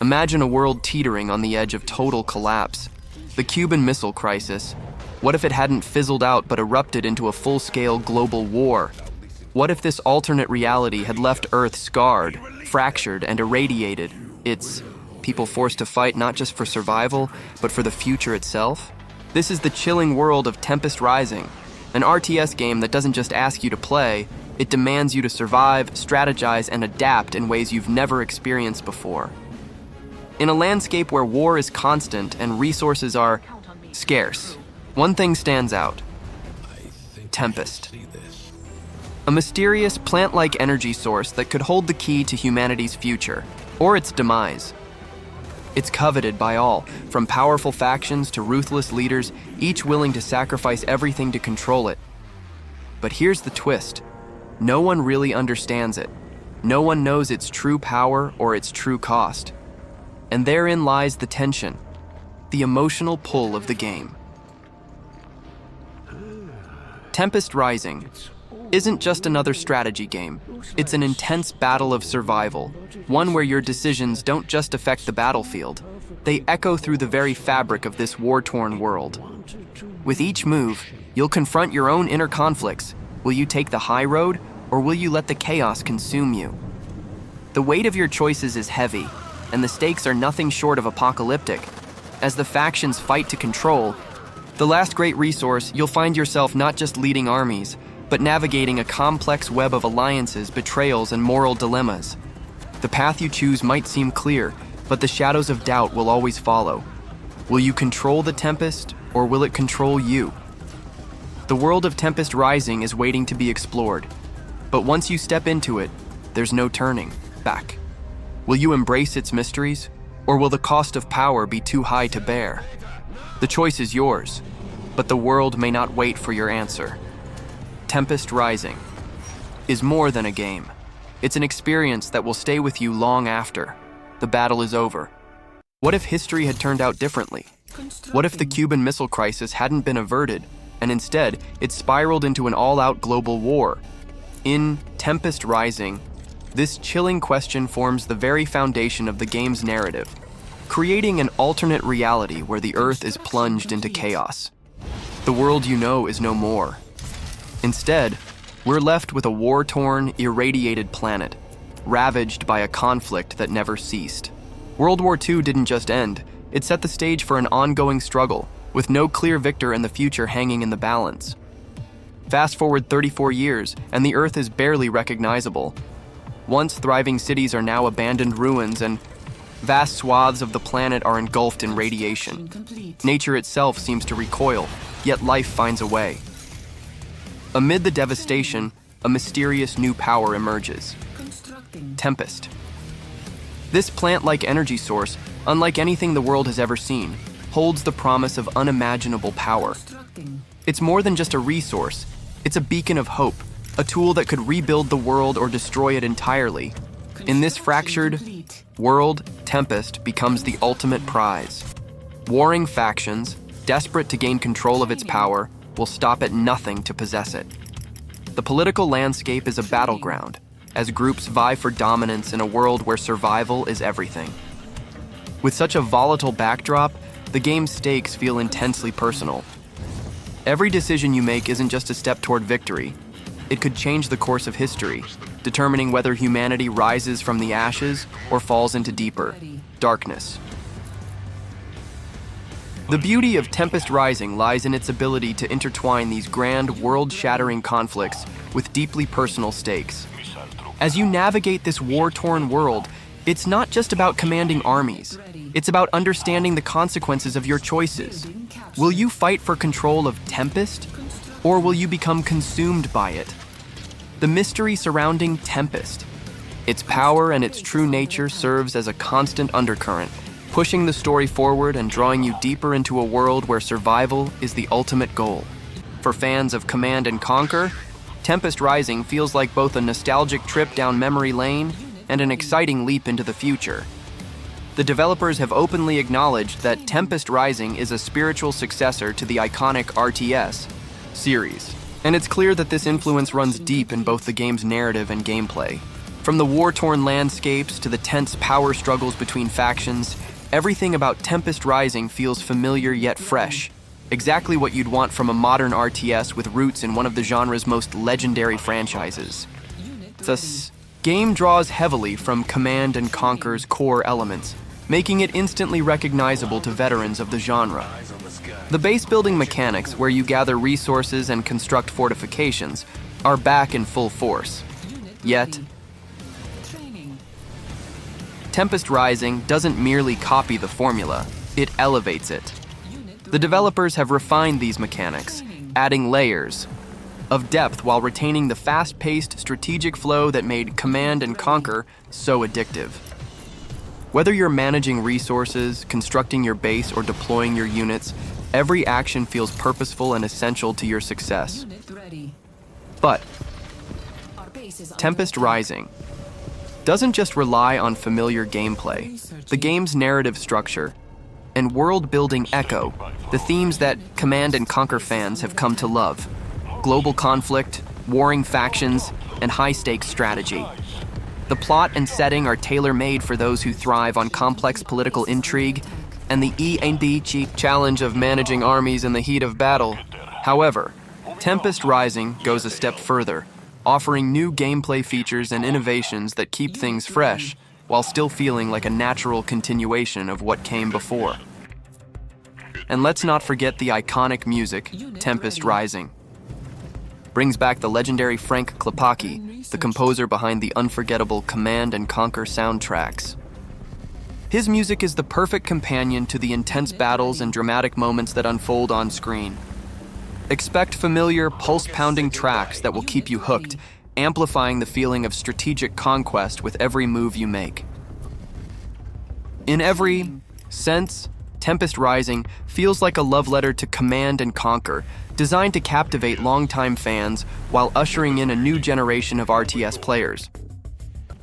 Imagine a world teetering on the edge of total collapse. The Cuban Missile Crisis. What if it hadn't fizzled out but erupted into a full-scale global war? What if this alternate reality had left Earth scarred, fractured, and irradiated? It's people forced to fight not just for survival, but for the future itself? This is the chilling world of Tempest Rising, an RTS game that doesn't just ask you to play, it demands you to survive, strategize, and adapt in ways you've never experienced before. In a landscape where war is constant and resources are scarce, one thing stands out: Tempest. A mysterious, plant-like energy source that could hold the key to humanity's future, or its demise. It's coveted by all, from powerful factions to ruthless leaders, each willing to sacrifice everything to control it. But here's the twist. No one really understands it. No one knows its true power or its true cost. And therein lies the tension, the emotional pull of the game. Tempest Rising isn't just another strategy game. It's an intense battle of survival, one where your decisions don't just affect the battlefield. They echo through the very fabric of this war-torn world. With each move, you'll confront your own inner conflicts. Will you take the high road, or will you let the chaos consume you? The weight of your choices is heavy, and the stakes are nothing short of apocalyptic. As the factions fight to control the last great resource, you'll find yourself not just leading armies, but navigating a complex web of alliances, betrayals, and moral dilemmas. The path you choose might seem clear, but the shadows of doubt will always follow. Will you control the Tempest, or will it control you? The world of Tempest Rising is waiting to be explored, but once you step into it, there's no turning back. Will you embrace its mysteries, or will the cost of power be too high to bear? The choice is yours, but the world may not wait for your answer. Tempest Rising is more than a game. It's an experience that will stay with you long after the battle is over. What if history had turned out differently? What if the Cuban Missile Crisis hadn't been averted, and instead it spiraled into an all-out global war? In Tempest Rising, this chilling question forms the very foundation of the game's narrative, creating an alternate reality where the Earth is plunged into chaos. The world you know is no more. Instead, we're left with a war-torn, irradiated planet, ravaged by a conflict that never ceased. World War II didn't just end, it set the stage for an ongoing struggle, with no clear victor and the future hanging in the balance. Fast forward 34 years, and the Earth is barely recognizable. Once thriving cities are now abandoned ruins, and vast swaths of the planet are engulfed in radiation. Nature itself seems to recoil, yet life finds a way. Amid the devastation, a mysterious new power emerges. Tempest. This plant-like energy source, unlike anything the world has ever seen, holds the promise of unimaginable power. It's more than just a resource, it's a beacon of hope, a tool that could rebuild the world or destroy it entirely. In this fractured world, Tempest becomes the ultimate prize. Warring factions, desperate to gain control of its power, will stop at nothing to possess it. The political landscape is a battleground, as groups vie for dominance in a world where survival is everything. With such a volatile backdrop, the game's stakes feel intensely personal. Every decision you make isn't just a step toward victory. It could change the course of history, determining whether humanity rises from the ashes or falls into deeper darkness. The beauty of Tempest Rising lies in its ability to intertwine these grand, world-shattering conflicts with deeply personal stakes. As you navigate this war-torn world, it's not just about commanding armies. It's about understanding the consequences of your choices. Will you fight for control of Tempest, or will you become consumed by it? The mystery surrounding Tempest, its power and its true nature serves as a constant undercurrent, pushing the story forward and drawing you deeper into a world where survival is the ultimate goal. For fans of Command and Conquer, Tempest Rising feels like both a nostalgic trip down memory lane and an exciting leap into the future. The developers have openly acknowledged that Tempest Rising is a spiritual successor to the iconic RTS series, and it's clear that this influence runs deep in both the game's narrative and gameplay. From the war-torn landscapes to the tense power struggles between factions, everything about Tempest Rising feels familiar yet fresh. Exactly what you'd want from a modern RTS with roots in one of the genre's most legendary franchises. The game draws heavily from Command and Conquer's core elements, making it instantly recognizable to veterans of the genre. The base-building mechanics, where you gather resources and construct fortifications, are back in full force. Yet, Tempest Rising doesn't merely copy the formula, it elevates it. The developers have refined these mechanics, adding layers of depth while retaining the fast-paced strategic flow that made Command and Conquer so addictive. Whether you're managing resources, constructing your base, or deploying your units, every action feels purposeful and essential to your success. But Tempest Rising doesn't just rely on familiar gameplay. The game's narrative structure and world-building echo the themes that Command and Conquer fans have come to love: global conflict, warring factions, and high-stakes strategy. The plot and setting are tailor-made for those who thrive on complex political intrigue and the challenge of managing armies in the heat of battle. However, Tempest Rising goes a step further, offering new gameplay features and innovations that keep things fresh while still feeling like a natural continuation of what came before. And let's not forget the iconic music, Tempest Rising brings back the legendary Frank Klepacki, the composer behind the unforgettable Command and Conquer soundtracks. His music is the perfect companion to the intense battles and dramatic moments that unfold on screen. Expect familiar, pulse-pounding tracks that will keep you hooked, amplifying the feeling of strategic conquest with every move you make. In every sense, Tempest Rising feels like a love letter to Command and Conquer, designed to captivate longtime fans while ushering in a new generation of RTS players.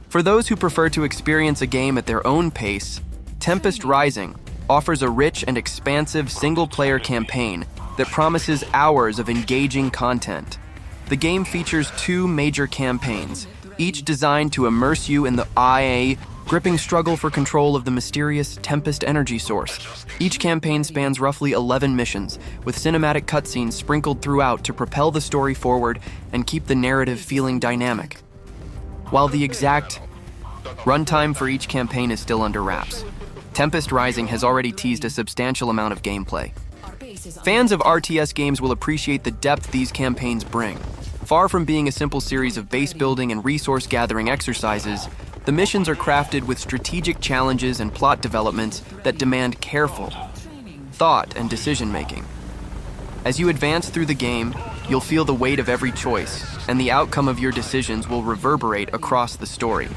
For those who prefer to experience a game at their own pace, Tempest Rising offers a rich and expansive single-player campaign that promises hours of engaging content. The game features 2 major campaigns, each designed to immerse you in the gripping struggle for control of the mysterious Tempest energy source. Each campaign spans roughly 11 missions, with cinematic cutscenes sprinkled throughout to propel the story forward and keep the narrative feeling dynamic. While the exact runtime for each campaign is still under wraps, Tempest Rising has already teased a substantial amount of gameplay. Fans of RTS games will appreciate the depth these campaigns bring. Far from being a simple series of base building and resource gathering exercises, the missions are crafted with strategic challenges and plot developments that demand careful thought and decision-making. As you advance through the game, you'll feel the weight of every choice, and the outcome of your decisions will reverberate across the story.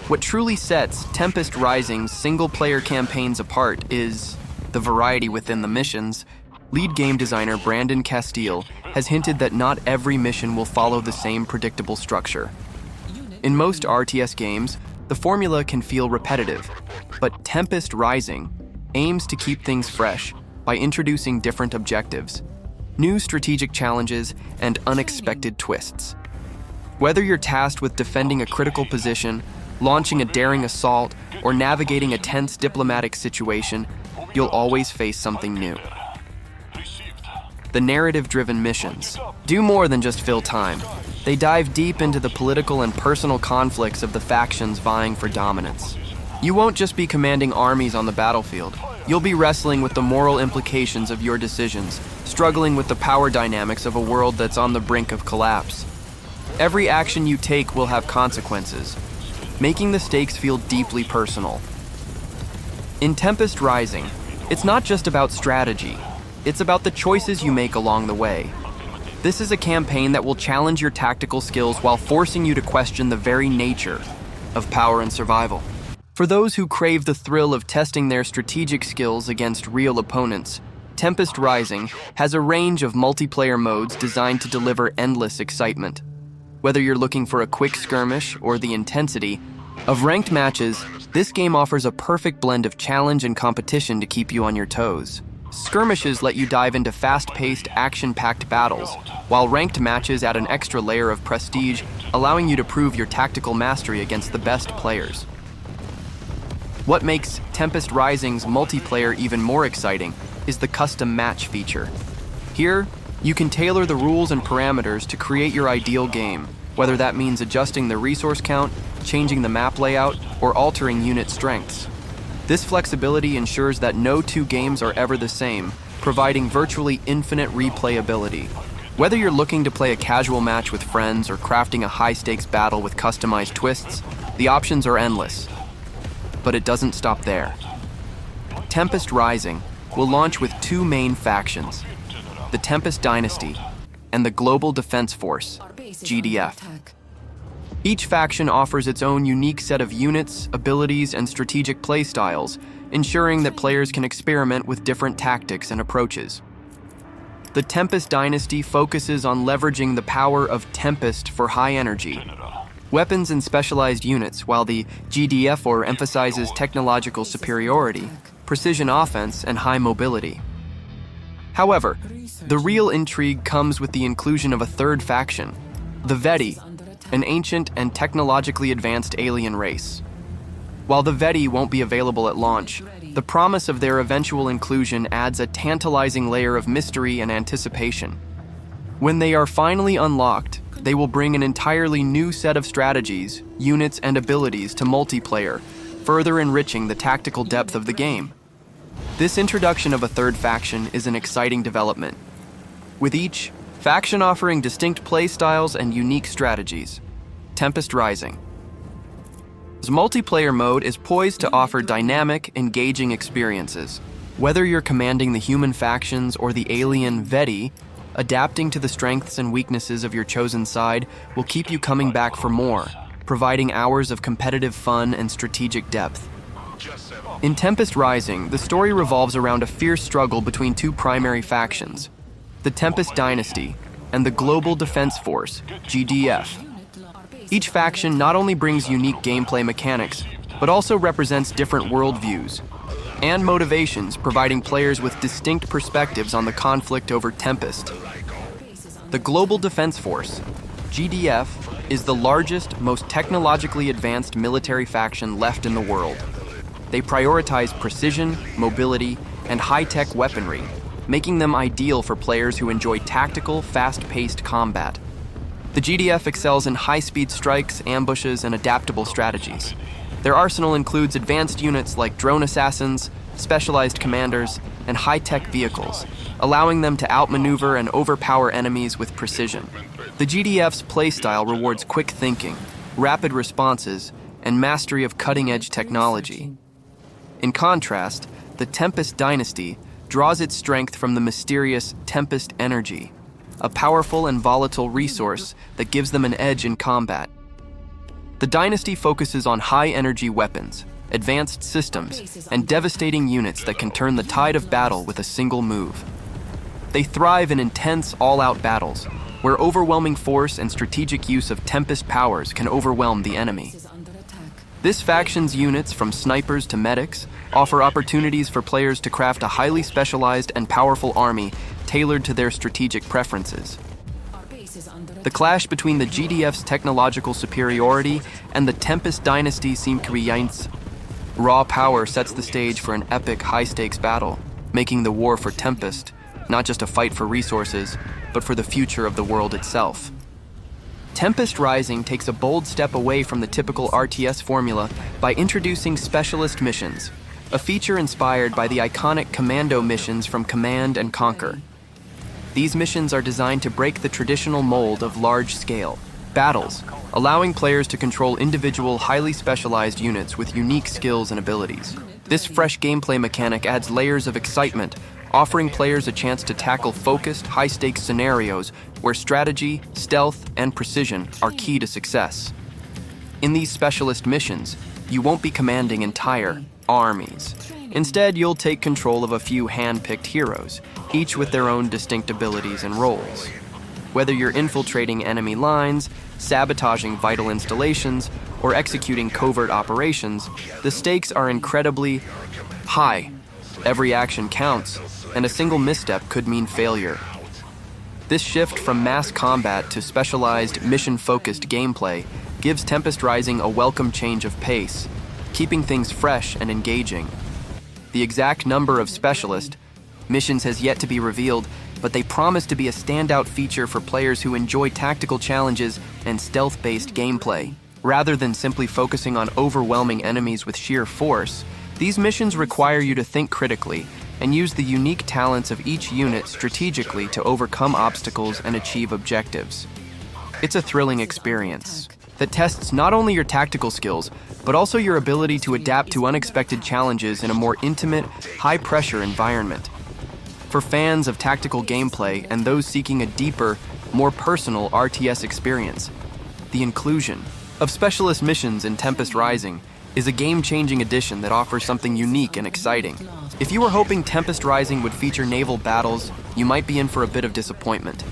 What truly sets Tempest Rising's single-player campaigns apart is the variety within the missions. Lead game designer Brandon Castile has hinted that not every mission will follow the same predictable structure. In most RTS games, the formula can feel repetitive, but Tempest Rising aims to keep things fresh by introducing different objectives, new strategic challenges, and unexpected twists. Whether you're tasked with defending a critical position, launching a daring assault, or navigating a tense diplomatic situation, you'll always face something new. The narrative-driven missions do more than just fill time. They dive deep into the political and personal conflicts of the factions vying for dominance. You won't just be commanding armies on the battlefield. You'll be wrestling with the moral implications of your decisions, struggling with the power dynamics of a world that's on the brink of collapse. Every action you take will have consequences, making the stakes feel deeply personal. In Tempest Rising, it's not just about strategy. It's about the choices you make along the way. This is a campaign that will challenge your tactical skills while forcing you to question the very nature of power and survival. For those who crave the thrill of testing their strategic skills against real opponents, Tempest Rising has a range of multiplayer modes designed to deliver endless excitement. Whether you're looking for a quick skirmish or the intensity of ranked matches, this game offers a perfect blend of challenge and competition to keep you on your toes. Skirmishes let you dive into fast-paced, action-packed battles, while ranked matches add an extra layer of prestige allowing you to prove your tactical mastery against the best players. What makes Tempest Rising's multiplayer even more exciting is the custom match feature. Here, you can tailor the rules and parameters to create your ideal game, whether that means adjusting the resource count, changing the map layout, or altering unit strengths. This flexibility ensures that no two games are ever the same, providing virtually infinite replayability. Whether you're looking to play a casual match with friends or crafting a high-stakes battle with customized twists, the options are endless. But it doesn't stop there. Tempest Rising will launch with two main factions, the Tempest Dynasty and the Global Defense Force, GDF. Each faction offers its own unique set of units, abilities, and strategic playstyles, ensuring that players can experiment with different tactics and approaches. The Tempest Dynasty focuses on leveraging the power of Tempest for high energy, weapons and specialized units, while the GDF emphasizes technological superiority, precision offense, and high mobility. However, the real intrigue comes with the inclusion of a third faction, the Veti, an ancient and technologically advanced alien race. While the Veti won't be available at launch, the promise of their eventual inclusion adds a tantalizing layer of mystery and anticipation. When they are finally unlocked, they will bring an entirely new set of strategies, units, and abilities to multiplayer, further enriching the tactical depth of the game. This introduction of a third faction is an exciting development, with each faction offering distinct playstyles and unique strategies. Tempest Rising. This multiplayer mode is poised to offer dynamic, engaging experiences. Whether you're commanding the human factions or the alien Veti, adapting to the strengths and weaknesses of your chosen side will keep you coming back for more, providing hours of competitive fun and strategic depth. In Tempest Rising, the story revolves around a fierce struggle between two primary factions, the Tempest Dynasty and the Global Defense Force, GDF. Each faction not only brings unique gameplay mechanics, but also represents different worldviews and motivations, providing players with distinct perspectives on the conflict over Tempest. The Global Defense Force, GDF, is the largest, most technologically advanced military faction left in the world. They prioritize precision, mobility, and high-tech weaponry, making them ideal for players who enjoy tactical, fast-paced combat. The GDF excels in high-speed strikes, ambushes, and adaptable strategies. Their arsenal includes advanced units like drone assassins, specialized commanders, and high-tech vehicles, allowing them to outmaneuver and overpower enemies with precision. The GDF's playstyle rewards quick thinking, rapid responses, and mastery of cutting-edge technology. In contrast, the Tempest Dynasty draws its strength from the mysterious Tempest energy, a powerful and volatile resource that gives them an edge in combat. The Dynasty focuses on high-energy weapons, advanced systems, and devastating units that can turn the tide of battle with a single move. They thrive in intense, all-out battles, where overwhelming force and strategic use of Tempest powers can overwhelm the enemy. This faction's units, from snipers to medics, offer opportunities for players to craft a highly specialized and powerful army tailored to their strategic preferences. The clash between the GDF's technological superiority and the Tempest Dynasty Skirmishes' raw power sets the stage for an epic, high-stakes battle, making the war for Tempest not just a fight for resources, but for the future of the world itself. Tempest Rising takes a bold step away from the typical RTS formula by introducing specialist missions, a feature inspired by the iconic commando missions from Command and Conquer. These missions are designed to break the traditional mold of large-scale battles, allowing players to control individual, highly specialized units with unique skills and abilities. This fresh gameplay mechanic adds layers of excitement, offering players a chance to tackle focused, high-stakes scenarios where strategy, stealth, and precision are key to success. In these specialist missions, you won't be commanding entire armies. Instead, you'll take control of a few hand-picked heroes, each with their own distinct abilities and roles. Whether you're infiltrating enemy lines, sabotaging vital installations, or executing covert operations, the stakes are incredibly high. Every action counts, and a single misstep could mean failure. This shift from mass combat to specialized, mission-focused gameplay gives Tempest Rising a welcome change of pace, keeping things fresh and engaging. The exact number of specialist missions has yet to be revealed, but they promise to be a standout feature for players who enjoy tactical challenges and stealth-based gameplay. Rather than simply focusing on overwhelming enemies with sheer force, these missions require you to think critically and use the unique talents of each unit strategically to overcome obstacles and achieve objectives. It's a thrilling experience that tests not only your tactical skills, but also your ability to adapt to unexpected challenges in a more intimate, high-pressure environment. For fans of tactical gameplay and those seeking a deeper, more personal RTS experience, the inclusion of specialist missions in Tempest Rising is a game-changing addition that offers something unique and exciting. If you were hoping Tempest Rising would feature naval battles, you might be in for a bit of disappointment.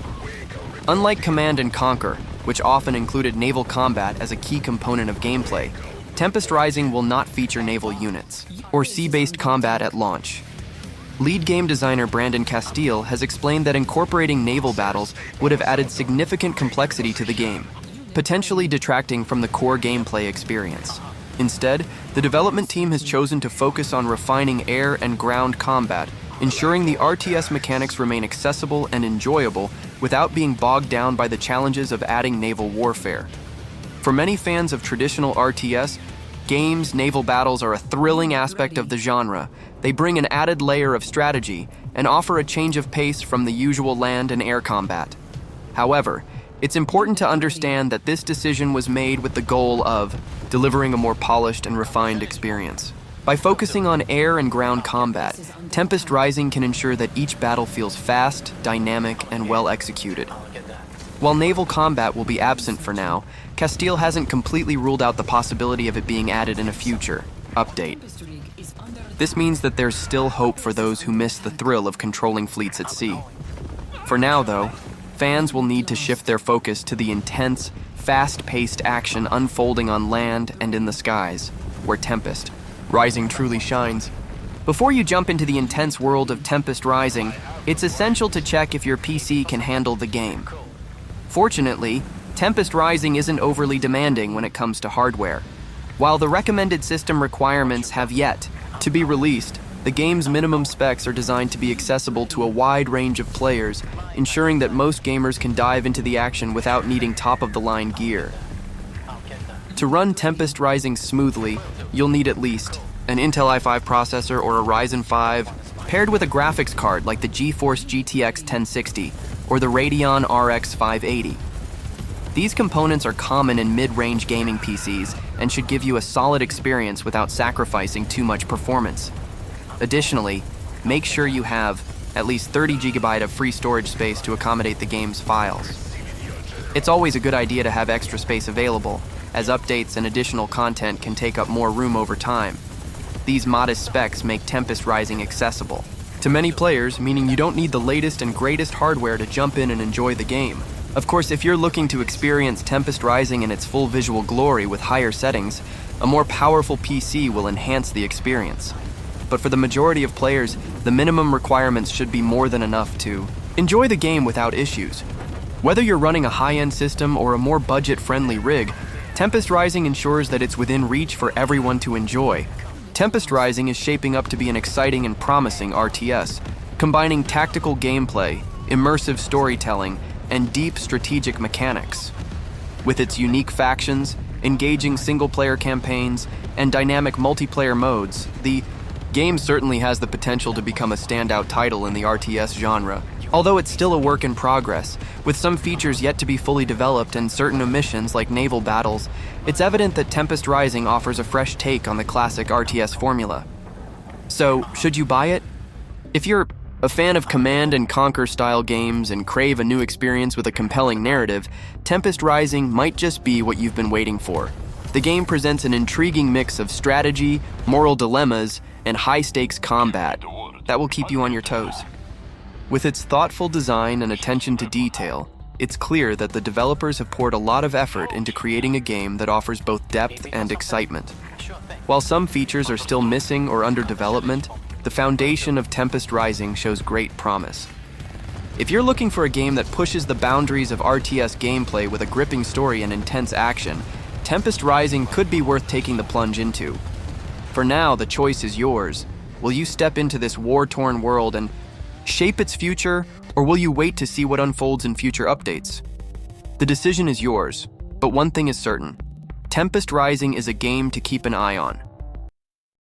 Unlike Command and Conquer, which often included naval combat as a key component of gameplay, Tempest Rising will not feature naval units or sea-based combat at launch. Lead game designer Brandon Castile has explained that incorporating naval battles would have added significant complexity to the game, potentially detracting from the core gameplay experience. Instead, the development team has chosen to focus on refining air and ground combat, ensuring the RTS mechanics remain accessible and enjoyable without being bogged down by the challenges of adding naval warfare. For many fans of traditional RTS games, naval battles are a thrilling aspect of the genre. They bring an added layer of strategy and offer a change of pace from the usual land and air combat. However, it's important to understand that this decision was made with the goal of delivering a more polished and refined experience. By focusing on air and ground combat, Tempest Rising can ensure that each battle feels fast, dynamic, and well executed. While naval combat will be absent for now, Castile hasn't completely ruled out the possibility of it being added in a future update. This means that there's still hope for those who miss the thrill of controlling fleets at sea. For now, though, fans will need to shift their focus to the intense, fast-paced action unfolding on land and in the skies, where Tempest Rising truly shines. Before you jump into the intense world of Tempest Rising, it's essential to check if your PC can handle the game. Fortunately, Tempest Rising isn't overly demanding when it comes to hardware. While the recommended system requirements have yet to be released, the game's minimum specs are designed to be accessible to a wide range of players, ensuring that most gamers can dive into the action without needing top-of-the-line gear. To run Tempest Rising smoothly, you'll need at least an Intel i5 processor or a Ryzen 5, paired with a graphics card like the GeForce GTX 1060 or the Radeon RX 580. These components are common in mid-range gaming PCs and should give you a solid experience without sacrificing too much performance. Additionally, make sure you have at least 30 GB of free storage space to accommodate the game's files. It's always a good idea to have extra space available, as updates and additional content can take up more room over time. These modest specs make Tempest Rising accessible to many players, meaning you don't need the latest and greatest hardware to jump in and enjoy the game. Of course, if you're looking to experience Tempest Rising in its full visual glory with higher settings, a more powerful PC will enhance the experience. But for the majority of players, the minimum requirements should be more than enough to enjoy the game without issues. Whether you're running a high-end system or a more budget-friendly rig, Tempest Rising ensures that it's within reach for everyone to enjoy. Tempest Rising is shaping up to be an exciting and promising RTS, combining tactical gameplay, immersive storytelling, and deep strategic mechanics. With its unique factions, engaging single-player campaigns, and dynamic multiplayer modes, the game certainly has the potential to become a standout title in the RTS genre. Although it's still a work in progress, with some features yet to be fully developed and certain omissions like naval battles, it's evident that Tempest Rising offers a fresh take on the classic RTS formula. So, should you buy it? If you're a fan of Command and Conquer style games and crave a new experience with a compelling narrative, Tempest Rising might just be what you've been waiting for. The game presents an intriguing mix of strategy, moral dilemmas, and high-stakes combat that will keep you on your toes. With its thoughtful design and attention to detail, it's clear that the developers have poured a lot of effort into creating a game that offers both depth and excitement. While some features are still missing or under development, the foundation of Tempest Rising shows great promise. If you're looking for a game that pushes the boundaries of RTS gameplay with a gripping story and intense action, Tempest Rising could be worth taking the plunge into. For now, the choice is yours. Will you step into this war-torn world and shape its future, or will you wait to see what unfolds in future updates? The decision is yours, but one thing is certain. Tempest Rising is a game to keep an eye on.